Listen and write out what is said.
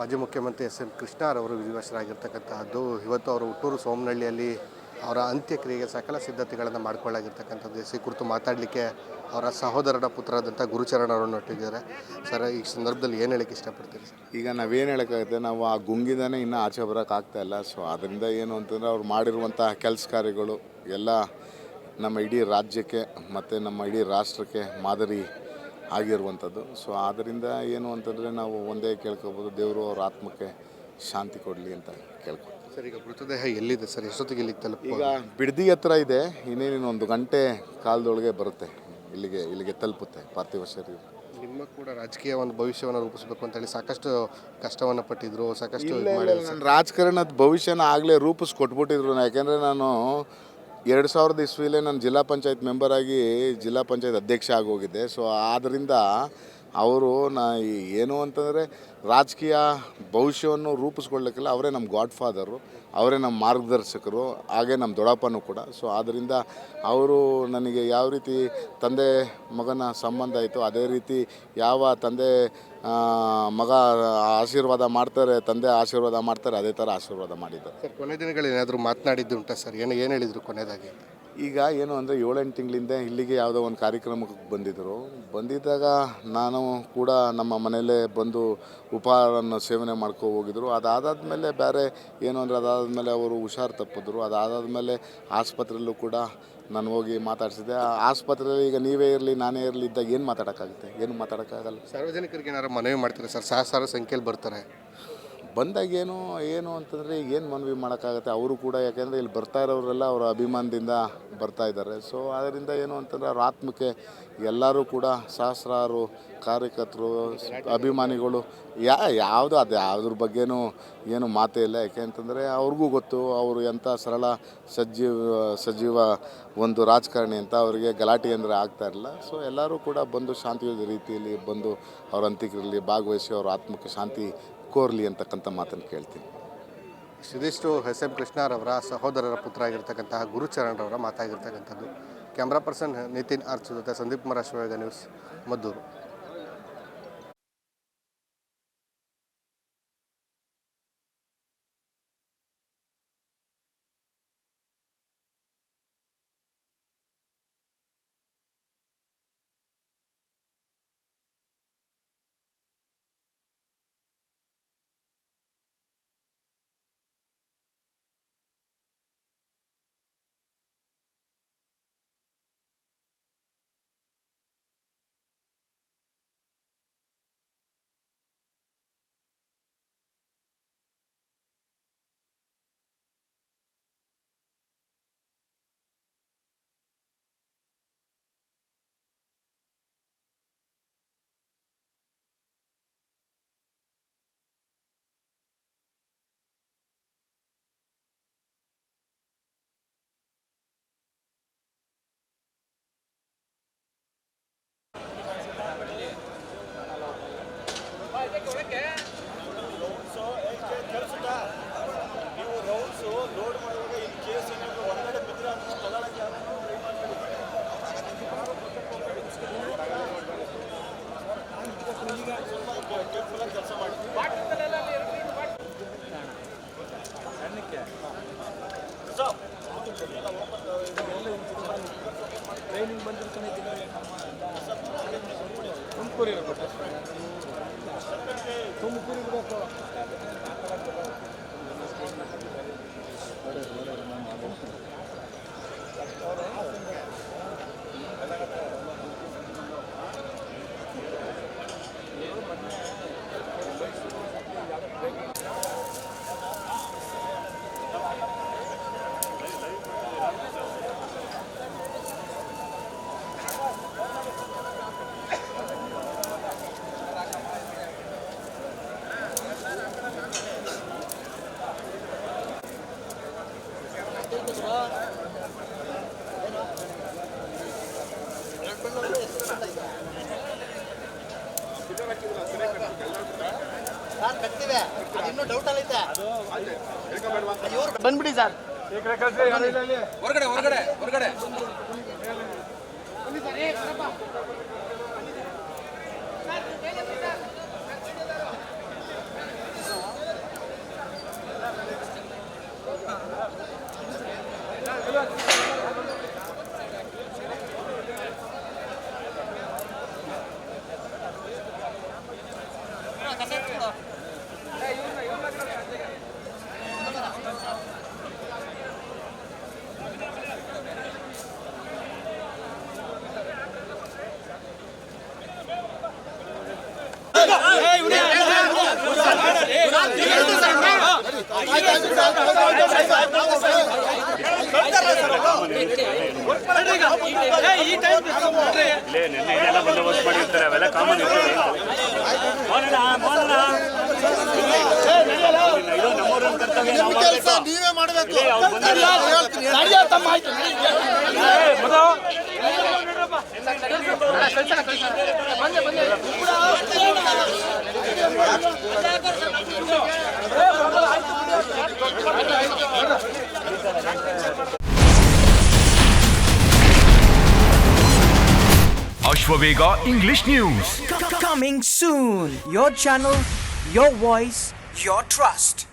ಮಾಜಿ ಮುಖ್ಯಮಂತ್ರಿ S M ಕೃಷ್ಣರವರು ವಿಧಿವಶರಾಗಿರ್ತಕ್ಕಂತಹದ್ದು. ಇವತ್ತು ಅವರು ಹುಟ್ಟೂರು ಸೋಮನಹಳ್ಳಿಯಲ್ಲಿ ಅವರ ಅಂತ್ಯಕ್ರಿಯೆಗೆ ಸಕಲ ಸಿದ್ಧತೆಗಳನ್ನು ಮಾಡಿಕೊಳ್ಳಾಗಿರ್ತಕ್ಕಂಥದ್ದು. ಈ ಕುರಿತು ಮಾತಾಡಲಿಕ್ಕೆ ಅವರ ಸಹೋದರನ ಪುತ್ರರಾದಂಥ ಗುರುಚರಣ್ ಅವರನ್ನು ಒಟ್ಟಿದ್ದಾರೆ. ಸರ್, ಈ ಸಂದರ್ಭದಲ್ಲಿ ಏನು ಹೇಳಕ್ಕೆ ಇಷ್ಟಪಡ್ತೀರಿ ಸರ್? ಈಗ ನಾವೇನು ಹೇಳೋಕ್ಕಾಗುತ್ತೆ, ನಾವು ಆ ಗುಂಗಿಂದನೇ ಇನ್ನೂ ಆಚೆ ಬರೋಕ್ಕಾಗ್ತಾಯಿಲ್ಲ. ಸೊ ಅದರಿಂದ ಏನು ಅಂತಂದರೆ ಅವ್ರು ಮಾಡಿರುವಂಥ ಕೆಲಸ ಕಾರ್ಯಗಳು ಎಲ್ಲ ನಮ್ಮ ಇಡೀ ರಾಜ್ಯಕ್ಕೆ ಮತ್ತು ನಮ್ಮ ಇಡೀ ರಾಷ್ಟ್ರಕ್ಕೆ ಮಾದರಿ ಆಗಿರುವಂಥದ್ದು. ಸೊ ಆದ್ದರಿಂದ ಏನು ಅಂತಂದರೆ ನಾವು ಒಂದೇ ಕೇಳ್ಕೊಬೋದು, ದೇವರು ಅವ್ರ ಆತ್ಮಕ್ಕೆ ಶಾಂತಿ ಕೊಡಲಿ ಅಂತ ಕೇಳ್ಕೊಬೋದು. ಸರ್, ಈಗ ಮೃತದೇಹ ಎಲ್ಲಿದೆ ಸರ್? ಎಷ್ಟೊತ್ತಿಗೆ ಇಲ್ಲಿಗೆ ತಲುಪ? ಈಗ ಬಿಡದಿ ಹತ್ರ ಇದೆ. ಇನ್ನೇನು 1 ಗಂಟೆ ಕಾಲದೊಳಗೆ ಬರುತ್ತೆ, ಇಲ್ಲಿಗೆ ತಲುಪುತ್ತೆ ಪಾರ್ಥಿವ ಶರೀರ. ನಿಮ್ಮ ಕೂಡ ರಾಜಕೀಯ ಒಂದು ಭವಿಷ್ಯವನ್ನು ರೂಪಿಸಬೇಕು ಅಂತೇಳಿ ಸಾಕಷ್ಟು ಕಷ್ಟವನ್ನು ಪಟ್ಟಿದ್ರು, ಸಾಕಷ್ಟು ನನ್ನ ರಾಜಕಾರಣದ ಭವಿಷ್ಯನ ಆಗಲೇ ರೂಪಿಸ್ಕೊಟ್ಬಿಟ್ಟಿದ್ರು. ಯಾಕೆಂದರೆ ನಾನು 2000 ಇಸ್ವಿಲೇ ನಾನು ಜಿಲ್ಲಾ ಪಂಚಾಯತ್ ಮೆಂಬರ್ ಆಗಿ ಜಿಲ್ಲಾ ಪಂಚಾಯತ್ ಅಧ್ಯಕ್ಷ ಆಗೋಗಿದ್ದೆ. ಸೊ ಆದ್ದರಿಂದ ಅವರು ಏನು ಅಂತಂದರೆ ರಾಜಕೀಯ ಭವಿಷ್ಯವನ್ನು ರೂಪಿಸ್ಕೊಳ್ಳೋಕ್ಕಿಲ್ಲ, ಅವರೇ ನಮ್ಮ ಗಾಡ್ ಫಾದರು, ಅವರೇ ನಮ್ಮ ಮಾರ್ಗದರ್ಶಕರು, ಹಾಗೆ ನಮ್ಮ ದೊಡ್ಡಪ್ಪನೂ ಕೂಡ. ಸೊ ಆದ್ದರಿಂದ ಅವರು ನನಗೆ ಯಾವ ರೀತಿ ತಂದೆ ಮಗನ ಸಂಬಂಧ ಆಯಿತು, ಅದೇ ರೀತಿ ಯಾವ ತಂದೆ ಮಗ ಆಶೀರ್ವಾದ ಮಾಡ್ತಾರೆ, ತಂದೆ ಆಶೀರ್ವಾದ ಮಾಡ್ತಾರೆ, ಅದೇ ಥರ ಆಶೀರ್ವಾದ ಮಾಡಿದ್ದಾರೆ. ಸರ್, ಕೊನೆ ದಿನಗಳು ಏನಾದರೂ ಮಾತನಾಡಿದ್ದು ಉಂಟಾ ಸರ್? ಏನು ಹೇಳಿದರು ಕೊನೆಯದಾಗಿ? ಈಗ ಏನು ಅಂದರೆ 7-8 ತಿಂಗಳಿಂದ ಇಲ್ಲಿಗೆ ಯಾವುದೋ ಒಂದು ಕಾರ್ಯಕ್ರಮಕ್ಕೆ ಬಂದಿದ್ದಾಗ ನಾನು ಕೂಡ ನಮ್ಮ ಮನೆಯಲ್ಲೇ ಬಂದು ಉಪಹಾರವನ್ನು ಸೇವನೆ ಹೋಗಿದ್ರು. ಅದಾದಮೇಲೆ ಬೇರೆ ಏನು ಅಂದರೆ ಅದಾದಮೇಲೆ ಅವರು ಹುಷಾರು ತಪ್ಪಿದ್ರು. ಅದಾದಮೇಲೆ ಆಸ್ಪತ್ರೆಯಲ್ಲೂ ಕೂಡ ನಾನು ಹೋಗಿ ಮಾತಾಡಿಸಿದೆ. ಆಸ್ಪತ್ರೆಯಲ್ಲಿ ಈಗ ನೀವೇ ಇರಲಿ ನಾನೇ ಇರಲಿ ಇದ್ದಾಗ ಏನು ಮಾತಾಡೋಕ್ಕಾಗುತ್ತೆ? ಏನು ಮಾತಾಡೋಕ್ಕಾಗಲ್ಲ. ಸಾರ್ವಜನಿಕರಿಗೆ ಏನಾದ್ರು ಮನವಿ ಮಾಡ್ತಾರೆ ಸರ್? ಸಹಸ್ರಾರು ಸಂಖ್ಯೆಯಲ್ಲಿ ಬರ್ತಾರೆ. ಬಂದಾಗ ಏನು ಅಂತಂದರೆ ಏನು ಮನವಿ ಮಾಡೋಕ್ಕಾಗತ್ತೆ? ಅವರು ಕೂಡ ಯಾಕೆಂದರೆ ಇಲ್ಲಿ ಬರ್ತಾ ಇರೋರೆಲ್ಲ ಅವರ ಅಭಿಮಾನದಿಂದ ಬರ್ತಾ ಇದ್ದಾರೆ. ಸೊ ಅದರಿಂದ ಏನು ಅಂತಂದರೆ ಅವ್ರ ಆತ್ಮಕ್ಕೆ ಎಲ್ಲರೂ ಕೂಡ ಸಹಸ್ರಾರು ಕಾರ್ಯಕರ್ತರು, ಅಭಿಮಾನಿಗಳು ಯಾವುದ್ರ ಬಗ್ಗೆನೂ ಏನು ಮಾತೇ ಇಲ್ಲ. ಯಾಕೆ ಅಂತಂದರೆ ಅವ್ರಿಗೂ ಗೊತ್ತು ಅವರು ಎಂಥ ಸರಳ ಸಜೀವ ಒಂದು ರಾಜಕಾರಣಿ ಅಂತ. ಅವರಿಗೆ ಗಲಾಟೆ ಅಂದರೆ ಆಗ್ತಾ ಇರಲಿಲ್ಲ. ಸೊ ಎಲ್ಲರೂ ಕೂಡ ಬಂದು ಶಾಂತಿಯುತ ರೀತಿಯಲ್ಲಿ ಬಂದು ಅವ್ರ ಅಂತ್ಯಕ್ರಿಯೆಯಲ್ಲಿ ಭಾಗವಹಿಸಿ ಅವ್ರ ಆತ್ಮಕ್ಕೆ ಶಾಂತಿ ಕೋರ್ಲಿ ಅಂತಕ್ಕಂಥ ಮಾತನ್ನು ಕೇಳ್ತೀನಿ. ಇದಿಷ್ಟು ಎಸ್ ಎಂ ಕೃಷ್ಣರವರ ಸಹೋದರರ ಪುತ್ರ ಆಗಿರ್ತಕ್ಕಂತಹ ಗುರುಚರಣ್ ಮಾತಾಗಿರ್ತಕ್ಕಂಥದ್ದು. ಕ್ಯಾಮ್ರಾ ಪರ್ಸನ್ ನಿತಿನ್ ಆರ್ಚ್ ಜೊತೆ ಸಂದೀಪ್ ಕುಮಾರ್ ಅಶ್ವವೇಗ ನ್ಯೂಸ್, ಮದ್ದೂರು. ಟ್ರೈನಿಂಗ್ ಬಂದಿರ್ತಾನೆ ತುಮಕೂರು ಇರಬೇಕು. ಬಂದ್ಬಿಡಿ ಸರ್. ಹೊರಗಡೆ ಹೊರಗಡೆ ಹೊರಗಡೆ ಇಲ್ಲೇ ನೆನ್ನೆ ಇದೆಲ್ಲ ಬಂದೋಬಸ್ತ್ ಮಾಡಿರ್ತಾರೆ, ಅವೆಲ್ಲ ಕಾಮನ್ ಇರ್ತದೆ. ಇದು ನಮ್ಮೂರಿನ ಕರ್ತವ್ಯ, ನಾವು ಮಾಡ್ಬೇಕು. ನೀವೇ ಮಾಡಬೇಕು. ಇಲ್ಲೇ ಅವ್ರು Ashwavega English News. Coming soon. Your channel, your voice, your trust.